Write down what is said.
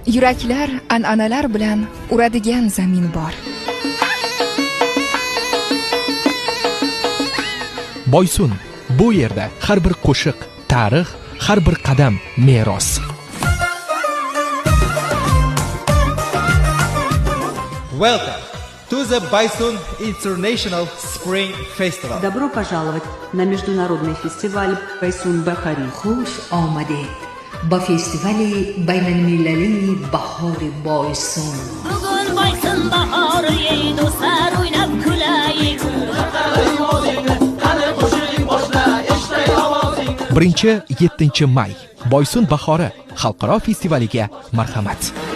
Yuraklar an'analar bilan uradigan zamin bor. Boysun, bu yerda har bir qo'shiq tarix, har bir qadam meros. Welcome to the Байсун International Spring Festival. Добро пожаловать на международный фестиваль Байсун Бахари. خوش آمدید با فستیوال بین المللی بهار بایسون. Bugün Baysun baharı dostlar oynab kulayik. Birinchi 7 may Boysun bahori xalqaro festivaliga marhamat.